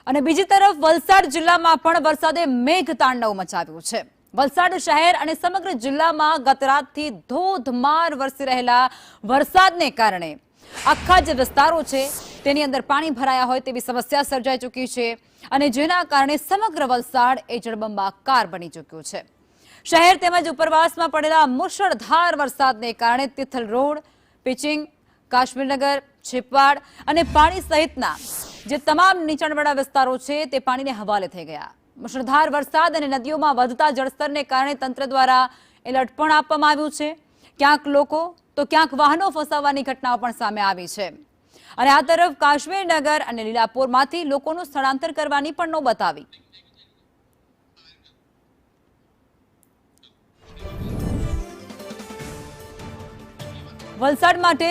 અને બીજી તરફ વલસાડ જિલ્લામાં પણ વરસાદે મેઘતાંડવ મચાવ્યું છે। વલસાડ શહેર અને સમગ્ર જિલ્લામાં ગત રાતથી ધોધમાર વરસી રહેલા વરસાદને કારણે આખા જે વિસ્તારો છે તેની અંદર પાણી ભરાયા હોય તેવી સમસ્યા સર્જાઈ ચૂકી છે અને જેના કારણે સમગ્ર વલસાડ એ જળબંબાકાર બની ચૂક્યું છે। શહેર તેમજ ઉપરવાસમાં પડેલા મુશળધાર વરસાદને કારણે તિથલ રોડ, પિચિંગ, કાશ્મીરનગર, છેપવાડ અને પાણી સહિતના જે તમામ નીચાણવાળા વિસ્તારો છે તે પાણીને હવાલે થઈ ગયા। મુશળધાર વરસાદ અને નદીઓમાં વધતા જળસ્તરને કારણે તંત્ર દ્વારા એલર્ટ પણ આપવામાં આવ્યું છે। ક્યાંક લોકો તો ક્યાંક વાહનો ફસાવવાની ઘટનાઓ પણ સામે આવી છે અને આ તરફ કાશ્મીરનગર અને લીલાપુરમાંથી લોકોનું સ્થળાંતર કરવાની પણ નોબત આવી। વલસાડ માટે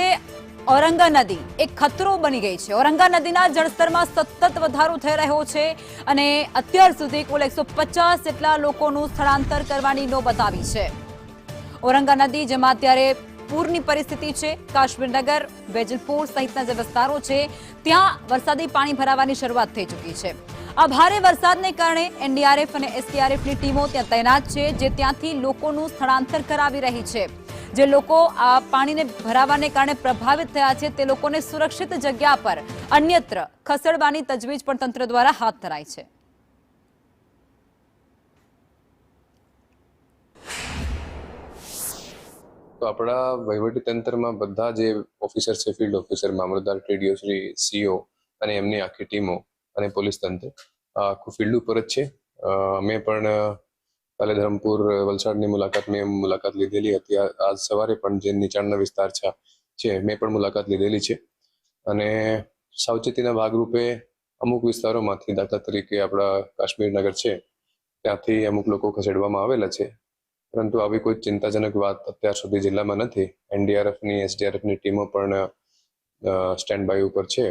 ઔરંગા નદી એક ખતરો બની ગઈ છે। ઔરંગા નદીના જળસ્તરમાં સતત વધારો થઈ રહ્યો છે અને અત્યાર સુધી કુલ 150 જેટલા લોકોનું સ્થળાંતર કરવાની નોબત આવી છે। ઔરંગા નદી જેમાં અત્યારે પૂરની પરિસ્થિતિ છે। કાશ્મીરનગર, વેજલપુર સહિતના જે વિસ્તારો છે ત્યાં વરસાદી પાણી ભરાવાની શરૂઆત થઈ ચૂકી છે। આ ભારે વરસાદને કારણે એનડીઆરએફ અને એસડીઆરએફની ટીમો ત્યાં તૈનાત છે જે ત્યાંથી લોકોનું સ્થળાંતર કરાવી રહી છે। જે લોકો આ પાણીને ભરાવાને કારણે પ્રભાવિત થયા છે તે લોકોને સુરક્ષિત જગ્યા પર અન્યત્ર ખસેડવાની તજવીજ પણ તંત્ર દ્વારા હાથ ધરાઈ છે। તો આપણા વહીવટી તંત્રમાં બધા જે ઓફિસર છે, ફિલ્ડ ઓફિસર, મામલતદાર, ટીડીઓ શ્રી, સીઓ અને એમની આખી ટીમો અને પોલીસ તંત્ર આખું ફિલ્ડ ઉપર જ છે। અમે પણ કાલે ધરમપુર, વલસાડની મુલાકાત લીધેલી હતી। આજ સવારે પણ જે નીચાણના વિસ્તાર છે મેં પણ મુલાકાત લીધેલી છે અને સાવચેતીના ભાગરૂપે અમુક વિસ્તારોમાંથી, દાખલા તરીકે આપણા કાશ્મીરનગર છે ત્યાંથી અમુક લોકો ખસેડવામાં આવેલા છે, પરંતુ આવી કોઈ ચિંતાજનક વાત અત્યાર સુધી જિલ્લામાં નથી। એનડીઆરએફની, એસડીઆરએફની ટીમો પણ સ્ટેન્ડ બાય ઉપર છે।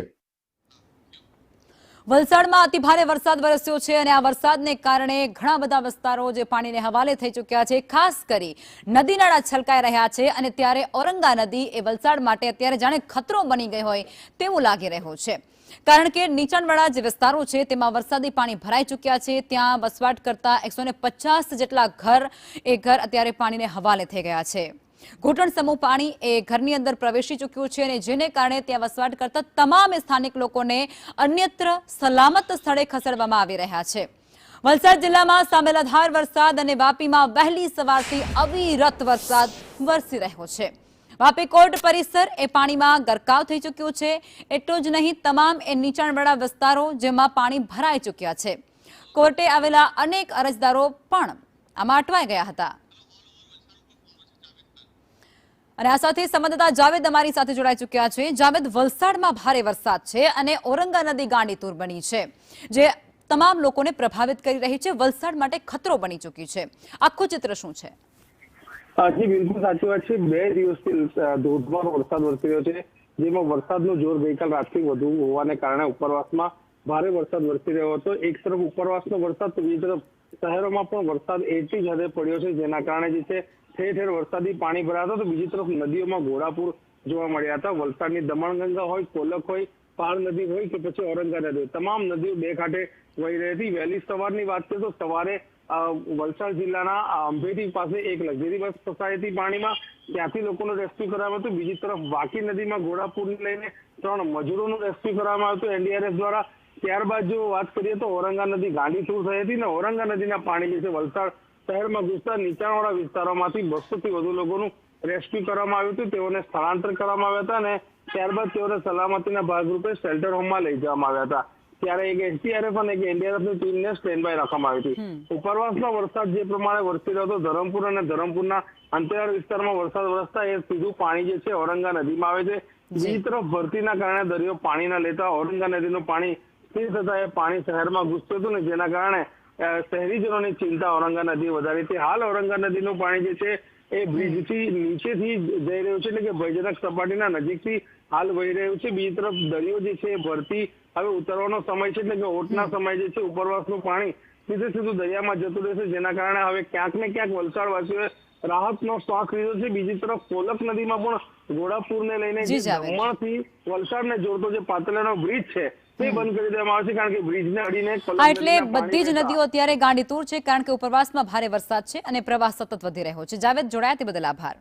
વલસાડમાં અતિભારે વરસાદ વરસ્યો છે અને આ વરસાદને કારણે ઘણા બધા વિસ્તારો જે પાણીને હવાલે થઈ ચૂક્યા છે। ખાસ કરી નદી નાળા છલકાઈ રહ્યા છે અને ત્યારે ઔરંગા નદી એ વલસાડ માટે અત્યારે જાણે ખતરો બની ગઈ હોય તેવું લાગી રહ્યું છે, કારણ કે નીચાણવાળા જે વિસ્તારો છે તેમાં વરસાદી પાણી ભરાઈ ચૂક્યા છે। ત્યાં વસવાટ કરતા 150 જેટલા ઘર અત્યારે પાણીને હવાલે થઈ ગયા છે। ઘૂંટણ સમૂહ પાણી એ ઘરની અંદર પ્રવેશી ચૂક્યું છે અને જેને કારણે ત્યાં વસવાટ કરતા તમામ સ્થાનિક લોકોને અન્યત્ર સલામત સ્થળે ખસેડવામાં આવી રહ્યા છે। વલસાડ જિલ્લામાં સામેલાધાર વરસાદ અને વાપીમાં વહેલી સવારથી અવિરત વરસાદ વરસી રહ્યો છે। વાપી કોર્ટ પરિસર એ પાણીમાં ગરકાવ થઈ ચૂક્યું છે। એટલું જ નહીં, તમામ એ નીચાણવાળા વિસ્તારો જેમાં પાણી ભરાઈ ચૂક્યા છે। કોર્ટે આવેલા અનેક અરજદારો પણ આમાં અટવાઈ ગયા હતા અને આ સાથે સંવાદદાતા જાવેદ અમારી સાથે જોડાઈ ચૂક્યા છે। જાવેદ, વલસાડમાં ભારે વરસાદ છે અને ઔરંગા નદી ગાંડીતુર બની છે જે તમામ લોકોને પ્રભાવિત કરી રહી છે। વલસાડ માટે ખતરો બની ચૂકી છે। આખું ચિત્ર શું છે? જી બિલકુલ સાચી વાત છે। 2 દિવસથી ધોધમાર વરસાદ વરસી રહ્યો છે, જેમાં વરસાદનું જોર ગઈકાલ રાતથી વધુ હોવાને કારણે ઉપરવાસમાં ભારે વરસાદ વરસી રહ્યો હતો। એક તરફ ઉપરવાસનો વરસાદ તો બીજી તરફ શહેરોમાં પણ વરસાદ એટલી જ હદે પડ્યો છે, જેના કારણે જે છે ઠેર ઠેર વરસાદી પાણી ભરાતા તો બીજી તરફ નદીઓમાં ઘોડાપૂર જોવા મળ્યા હતા। વલસાડની દમણગંગા હોય, કોલક હોય, પાર નદી હોય કે પછી ઔરંગા નદી, તમામ નદીઓ બે કાંઠે વહી રહી હતી। વહેલી સવારની વાત કરીએ તો સવારે વલસાડ જિલ્લાના અંભેટી પાસે એક લક્ઝરી બસ ફસાઈ હતી પાણીમાં, ત્યાંથી લોકોનું રેસ્ક્યુ કરવામાં હતું। બીજી તરફ વાકી નદીમાં ઘોડાપૂરને લઈને 3 મજૂરોનું રેસ્ક્યુ કરવામાં આવ્યું હતું એનડીઆરએફ દ્વારા। ત્યારબાદ જો વાત કરીએ તો ઔરંગા નદી ગાંડીતુર થઈ હતી ને ઔરંગા નદીના પાણી જે છે વલસાડ શહેરમાં ઘૂસતા નીચાણવાળા વિસ્તારોમાંથી 200 થી વધુ લોકોનું રેસ્ક્યુ કરવામાં આવ્યું હતું। તેઓને સ્થળાંતર કરવામાં આવ્યા હતા અને ત્યારબાદ તેઓને સલામતીના ભાગરૂપે શેલ્ટર હોમમાં લઈ જવામાં આવ્યા હતા। ત્યારે એક એસડીઆરએફ અને એક એનડીઆરએફની ટીમને સ્ટેન્ડ બાય રાખવામાં આવી હતી। ઉપરવાસનો વરસાદ જે પ્રમાણે વરસી રહ્યો હતો, ધરમપુર અને ધરમપુરના અંતરિયાળ વિસ્તારમાં વરસાદ વરસતા એ સીધું પાણી જે છે ઔરંગા નદીમાં આવે છે। બીજી તરફ ભરતીના કારણે દરિયો પાણી ના લેતા ઔરંગા નદીનું પાણી સ્થિર થતા એ પાણી શહેરમાં ઘૂસતું હતું ને જેના કારણે શહેરીજનોની ચિંતા ઔરંગા નદી વધારી હતી। હાલ ઔરંગા નદીનું પાણી જે છે એ બ્રિજથી નીચેથી જઈ રહ્યું છે, એટલે કે ભયજનક સપાટીના નજીકથી હાલ વહી રહ્યું છે। બીજી તરફ દરિયો જે છે ભરતી હવે ઉતરવાનો સમય છે, એટલે કે ઓટના સમય જે છે ઉપરવાસનું પાણી સીધું દરિયામાં જતું રહેશે, જેના કારણે હવે ક્યાંક ને ક્યાંક વલસાડવાસીઓએ રાહતનો શ્વાસ લીધો છે। બીજી તરફ કોલક નદીમાં પણ ઘોડાપૂરને લઈને જે દમણથી વલસાડને જોડતો જે પાતળાનો બ્રિજ છે તે બંધ કરી દેવામાં આવશે કારણ કે બ્રિજને અડીને હા, એટલે નદીના પાણી બધી જ વહેતા નદીઓ અત્યારે ગાંડીતુર છે કારણ કે ઉપરવાસમાં ભારે વરસાદ છે અને પ્રવાહ સતત વધી રહ્યો છે. જાવેદ, જોડાયા તે બદલ આભાર.